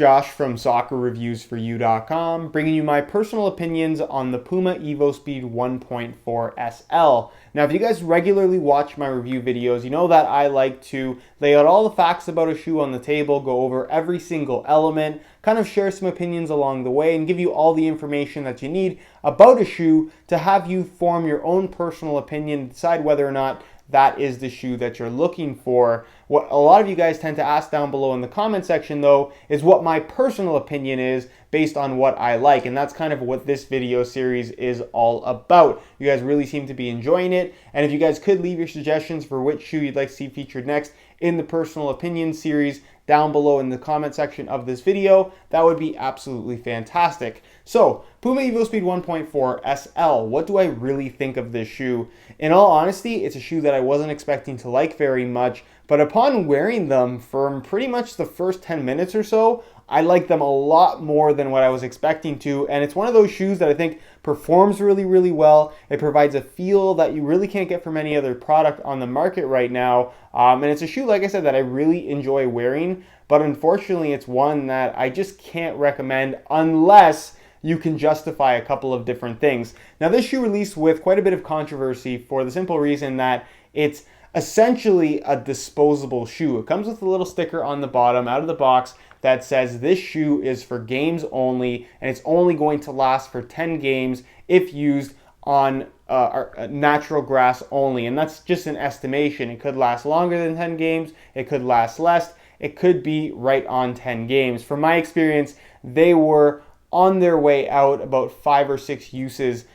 Josh from soccerreviewsforyou.com, bringing you my personal opinions on the Puma evoSPEED 1.4 SL. Now, if you guys regularly watch my review videos, you know that I like to lay out all the facts about a shoe on the table, go over every single element, kind of share some opinions along the way, and give you all the information that you need about a shoe to have you form your own personal opinion, decide whether or not that is the shoe that you're looking for. What a lot of you guys tend to ask down below in the comment section, though, is what my personal opinion is based on what I like. And that's kind of what this video series is all about. You guys really seem to be enjoying it. And if you guys could leave your suggestions for which shoe you'd like to see featured next in the personal opinion series down below in the comment section of this video, that would be absolutely fantastic. So, Puma evoSPEED 1.4 SL, what do I really think of this shoe? In all honesty, it's a shoe that I wasn't expecting to like very much, but upon wearing them for pretty much the first 10 minutes or so, I like them a lot more than what I was expecting to, and it's one of those shoes that I think performs really, really well. It provides a feel that you really can't get from any other product on the market right now, and it's a shoe, like I said, that I really enjoy wearing, but unfortunately it's one that I just can't recommend unless you can justify a couple of different things. Now, this shoe released with quite a bit of controversy for the simple reason that it's essentially a disposable shoe. It comes with a little sticker on the bottom out of the box that says this shoe is for games only, and it's only going to last for 10 games if used on natural grass only. And that's just an estimation. It could last longer than 10 games. It could last less. It could be right on 10 games. From my experience, they were on their way out about 5 or 6 uses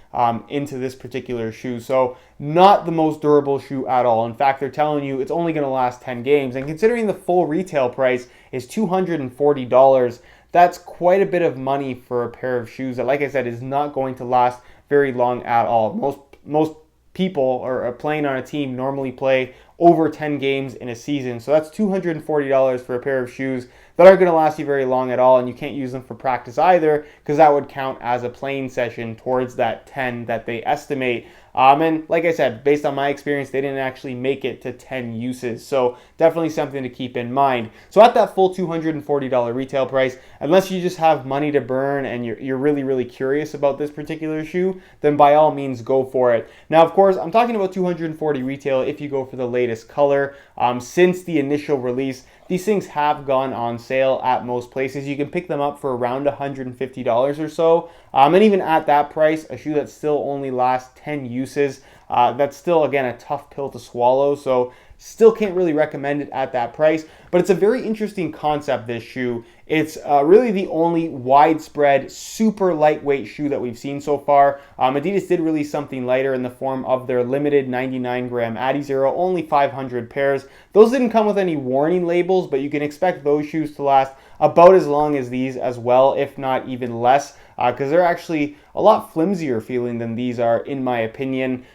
into this particular shoe. So not the most durable shoe at all. In fact, they're telling you it's only going to last 10 games. And considering the full retail price is $240, that's quite a bit of money for a pair of shoes that, like I said, is not going to last very long at all. Most people or playing on a team normally play over 10 games in a season. So that's $240 for a pair of shoes that aren't going to last you very long at all, and you can't use them for practice either because that would count as a playing session towards that 10 that they estimate. And like I said, based on my experience, they didn't actually make it to 10 uses. So definitely something to keep in mind. So at that full $240 retail price, unless you just have money to burn and you're really, really curious about this particular shoe, then by all means go for it. Now, of course, I'm talking about $240 retail if you go for the latest color. Since the initial release, these things have gone on sale at most places. You can pick them up for around $150 or so. And even at that price, a shoe that still only lasts 10 uses, that's still, again, a tough pill to swallow. So still can't really recommend it at that price. But it's a very interesting concept, this shoe. It's really the only widespread, super lightweight shoe that we've seen so far. Adidas did release something lighter in the form of their limited 99-gram Adizero, only 500 pairs. Those didn't come with any warning labels, but you can expect those shoes to last about as long as these as well, if not even less, because they're actually a lot flimsier feeling than these are, in my opinion.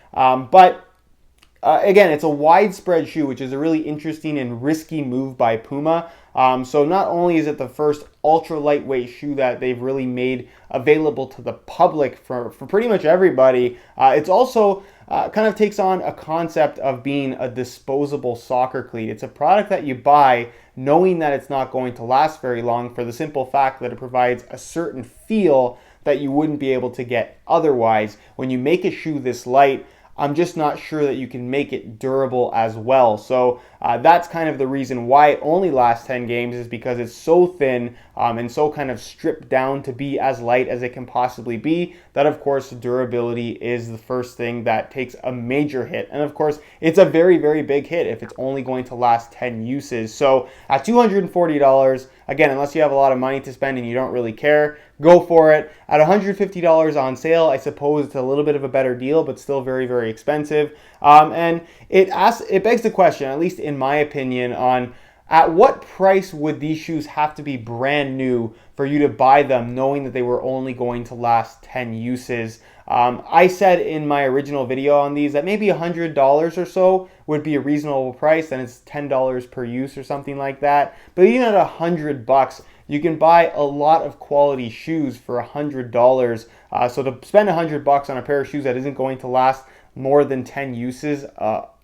Again, it's a widespread shoe, which is a really interesting and risky move by Puma. So not only is it the first ultra lightweight shoe that they've really made available to the public for pretty much everybody, it's also kind of takes on a concept of being a disposable soccer cleat. It's a product that you buy knowing that it's not going to last very long for the simple fact that it provides a certain feel that you wouldn't be able to get otherwise. When you make a shoe this light, I'm just not sure that you can make it durable as well. So that's kind of the reason why it only lasts 10 games, is because it's so thin and so kind of stripped down to be as light as it can possibly be, that of course durability is the first thing that takes a major hit. And of course it's a very, very big hit if it's only going to last 10 uses. So at $240, again, unless you have a lot of money to spend and you don't really care, go for it. At $150 on sale, I suppose it's a little bit of a better deal, but still very, very expensive. And it begs the question, at least in my opinion, on at what price would these shoes have to be brand new for you to buy them, knowing that they were only going to last 10 uses? I said in my original video on these that maybe $100 or so would be a reasonable price, and it's $10 per use or something like that. But even at $100, you can buy a lot of quality shoes for $100. So to spend $100 on a pair of shoes that isn't going to last more than 10 uses,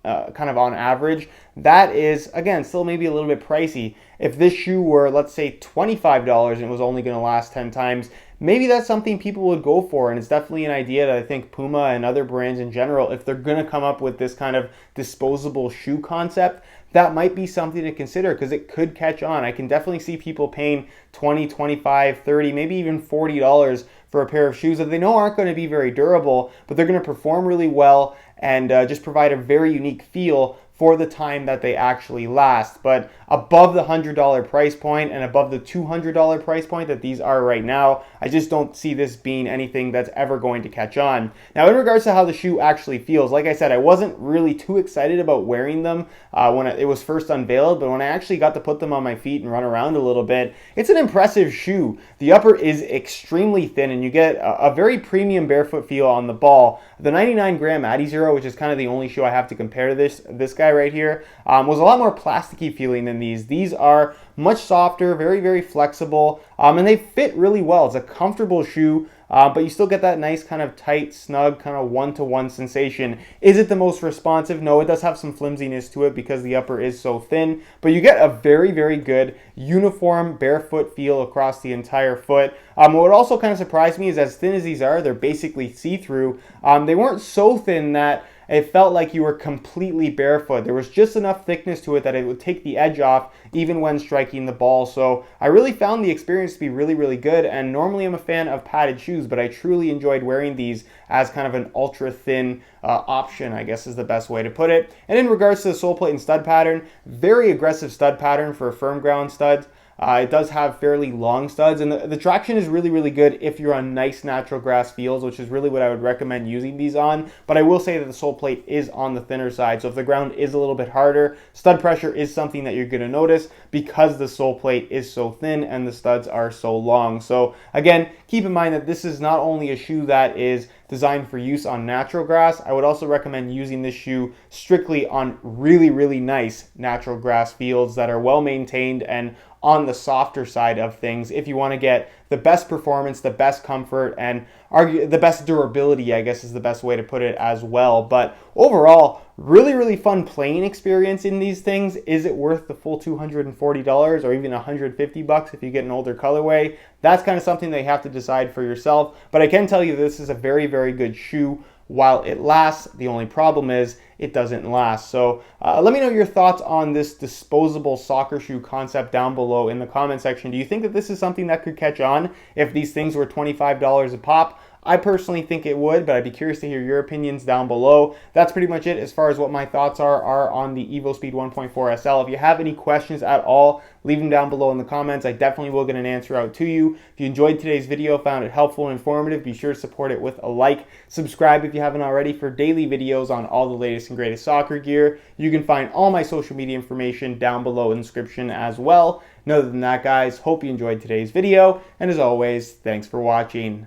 kind of on average, that is, again, still maybe a little bit pricey. If this shoe were, let's say, $25 and it was only going to last 10 times, maybe that's something people would go for, and it's definitely an idea that I think Puma and other brands in general, if they're going to come up with this kind of disposable shoe concept, that might be something to consider because it could catch on. I can definitely see people paying $20, $25, $30, maybe even $40 for a pair of shoes that they know aren't going to be very durable, but they're going to perform really well and just provide a very unique feel for the time that they actually last. But above the $100 price point and above the $200 price point that these are right now, I just don't see this being anything that's ever going to catch on. Now, in regards to how the shoe actually feels, like I said, I wasn't really too excited about wearing them when it was first unveiled, but when I actually got to put them on my feet and run around a little bit, it's an impressive shoe. The upper is extremely thin, and you get a very premium barefoot feel on the ball. The 99 gram Adizero, which is kind of the only shoe I have to compare to this guy right here, was a lot more plasticky feeling than these. These are much softer, very, very flexible, and they fit really well. It's a comfortable shoe, but you still get that nice kind of tight, snug, kind of one-to-one sensation. Is it the most responsive? No, it does have some flimsiness to it because the upper is so thin, but you get a very, very good uniform barefoot feel across the entire foot. What also kind of surprised me is as thin as these are, they're basically see-through. They weren't so thin that it felt like you were completely barefoot. There was just enough thickness to it that it would take the edge off even when striking the ball. So I really found the experience to be really, really good. And normally I'm a fan of padded shoes, but I truly enjoyed wearing these as kind of an ultra thin option, I guess is the best way to put it. And in regards to the sole plate and stud pattern, very aggressive stud pattern for a firm ground stud. It does have fairly long studs, and the traction is really, really good if you're on nice natural grass fields, which is really what I would recommend using these on. But I will say that the sole plate is on the thinner side, so if the ground is a little bit harder, stud pressure is something that you're going to notice because the sole plate is so thin and the studs are so long. So again, keep in mind that this is not only a shoe that is designed for use on natural grass. I would also recommend using this shoe strictly on really, really nice natural grass fields that are well maintained and on the softer side of things if you want to get the best performance, the best comfort, and the best durability, I guess is the best way to put it as well. But overall, really, really fun playing experience in these things. Is it worth the full $240 or even $150 if you get an older colorway? That's kind of something that you have to decide for yourself. But I can tell you this is a very, very good shoe. While it lasts, the only problem is it doesn't last. So let me know your thoughts on this disposable soccer shoe concept down below in the comment section. Do you think that this is something that could catch on if these things were $25 a pop? I personally think it would, but I'd be curious to hear your opinions down below. That's pretty much it as far as what my thoughts are on the evoSPEED 1.4 SL. If you have any questions at all, leave them down below in the comments. I definitely will get an answer out to you. If you enjoyed today's video, found it helpful and informative, be sure to support it with a like. Subscribe if you haven't already for daily videos on all the latest and greatest soccer gear. You can find all my social media information down below in the description as well. And other than that, guys, hope you enjoyed today's video. And as always, thanks for watching.